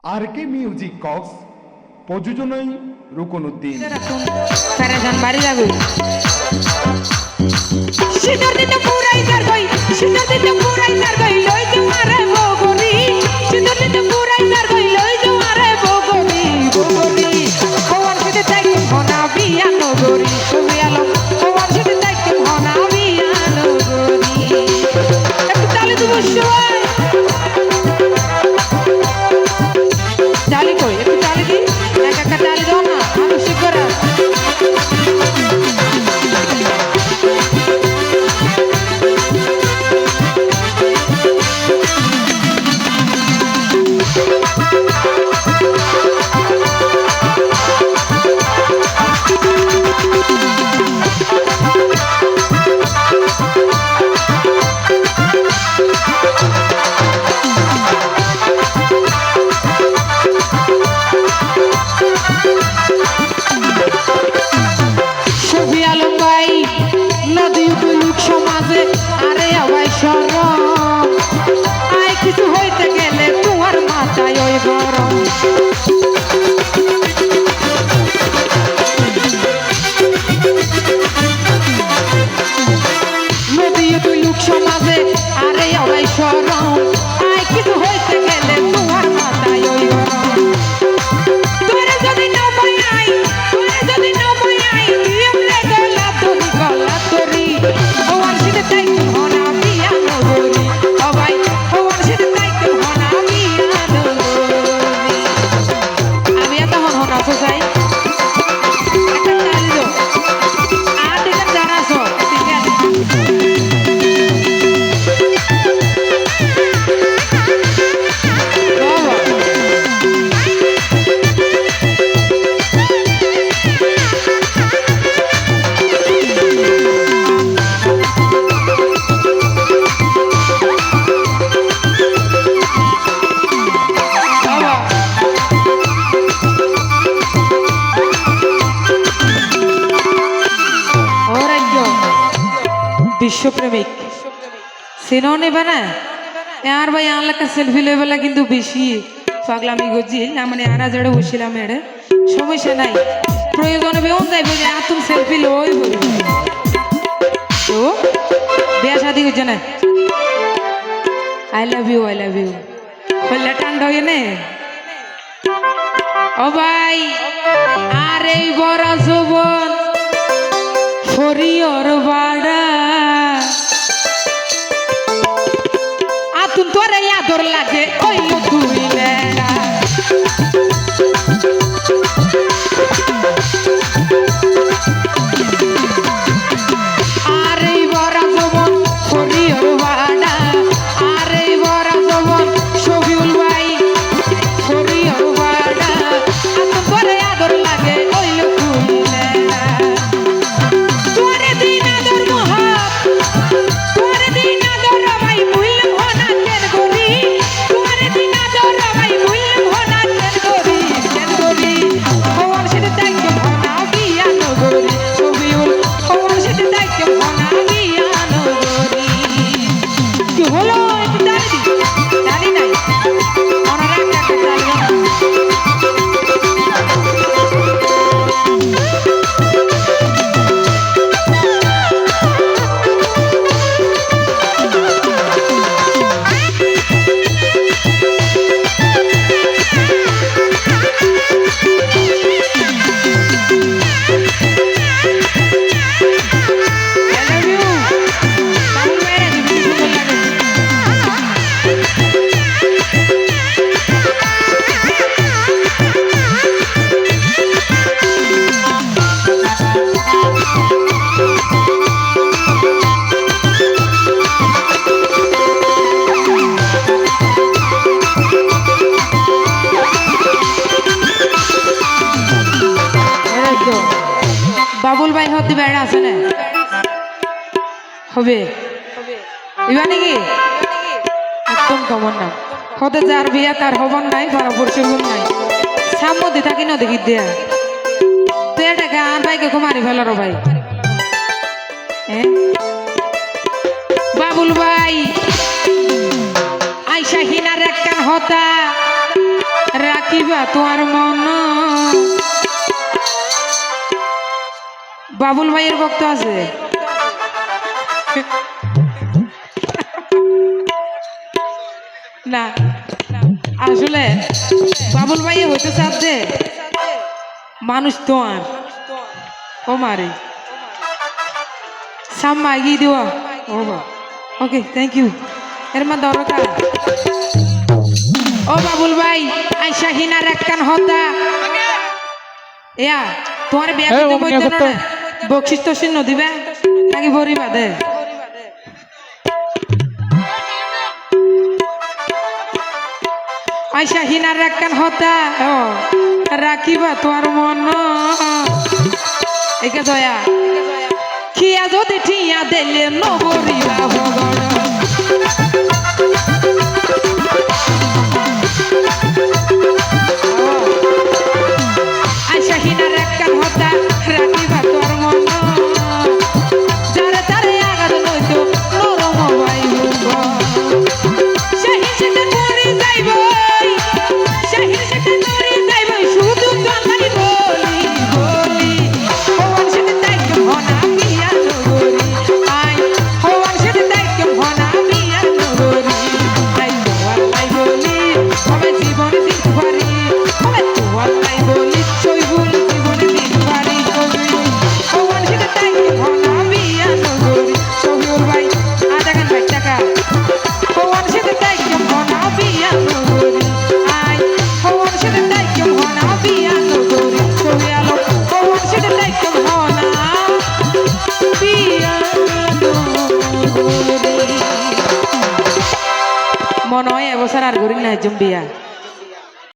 আর কে music Cox প্রযোজনায় রুকনুদ্দিন ফেরাজান বাড়ি যাবে শীতর দিতে পুরাই যার গই শীতর দিতে পুরাই যার গই লই তোমারে বগরি শীতর দিতে পুরাই যার গই লই তোমারে বগরি বগরি ওয়ান দিতে তাই হনা বিয়া নগরি তুমি আলো ওয়ান দিতে তাই হনা বিয়া নগরি একটু তালে দিব সবাই তালে কই একটু তালে দি এক একটা তালে দাও না আমি শিখরা কিছু হইতে গেলে তোমার মাথায় ওই গরম নদী তুই লোক সমাজে আরে অবাই সরম আয় কিছু হইতে গেলে তোমার মাথায় ওই গরম তোরে যদি না বইনাই তোরে যদি না বইনাই এমনে গলা তোরি ও আনছিতে তাই হনা বিয়া নগরি ও ভাই ও আনছিতে তাই হনা বিয়া নগরি আমি এত হনা চাই একটা তালি দাও আর দিকে জানাছো ঠিক আছে বিশ্বপ্রেমিক সিনো নেবে না यार भाई यहाँ लगा सेल्फी लेवल কিন্তু বেশি পাগলামি গজিল না মানে আরা জড়ে বসিলাম এড়ে সমস্যা নাই প্রয়োজন বেউন যাইবে যে তুমি সেলফি লই বলি তো বিয়া শাদি হচ্ছে না আই লাভ ইউ বললে ঠান্ডা হয়ে নে ও ভাই আর এই বড় যৌবন ফরিয়র বাড়া আতুন তোরে আদর লাগে ওই তুই লেড়া আর এই বড় যৌবন ফরিয়র বাড়া আর এই বড় যৌবন শফিউল ভাই ফরিয়র বাড়া আতুন তোরে আদর লাগে ওই তুই লেড়া তোরে দিন আদর মহাব তোরে দিন আদর ভাই ভুল হনা কেন করি তোরে দিন আদর ভাই ভুল হনা কেন করি ওর সাথে তাকে হনা বিয়া নগরি ছবিউল ওর সাথে তাকে হনা বিয়া নগরি কি হলো একটু দাঁড়ি নাই ওনারা একটা দাঁড়ি বাবুল ভাই হতে বেড়া আছে না হবে এবার নাকি একদম কমন না হতে যার বিয়া তার হবন নাই বরাবর সেগুন নাই সামনে থাকি না দেখি দেয়া তুই এটাকে আর ভাইকে মারি ফেলার ভাই বাবুল ভাই আইসা হিনার এক কান হতা রাগ রাখিবা তোমার মন বাবুল ভাইয়ের ভক্ত আছে না আসলে বাবুল ভাই হইতে চাচ্ছে মানুষ তোমার ও মারে সাম্মা এগিয়ে দেওয়া ও বা ওকে থ্যাংক ইউ এর মা দরকার ও বাবুল ভাই আইসা হিনার একখান হতা এয়া তোমার বিয়া কিন্তু বইতে না বকশিস তো চিহ্ন দিবে নাকি ভরি বাদে আইসা হিনার একখান হতা ও রাখিবা তোমার মন একে দয়া খিয়া যদি ঠিয়া দিলে নগরিবা ভগড় আইসা হিনার একখান হতা রাখিবা তোর মন যারে তারে আগাদ লইতো নরম বাইব সেই সেটা করে যাইব সেই সেটা করে যাইব শুধু তোমায় বলি বলি হওয়ার সেটা দায়িত্ব হনা বিয়া নগরী আই হওয়ার সেটা দায়িত্ব হনা বিয়া নগরী আই তোমার লাই বলি আমি জীবন দিতে পারি আমি তোমার লাই বলি সইবুল জীবন দিতে পারি হওয়ার সেটা দায়িত্ব হনা বিয়া নগরী সবিউল ভাই আধা গান ভাই টাকা হওয়ার সেটা দায়িত্ব হনা বিয়া নগরী আই হওয়ার সেটা দায়িত্ব হনা বিয়া নগরী ছবি আলো হওয়ার সেটা দায়িত্ব হনা বিয়া নগরী মনে হয় এবছর আর করি না জম্বিয়া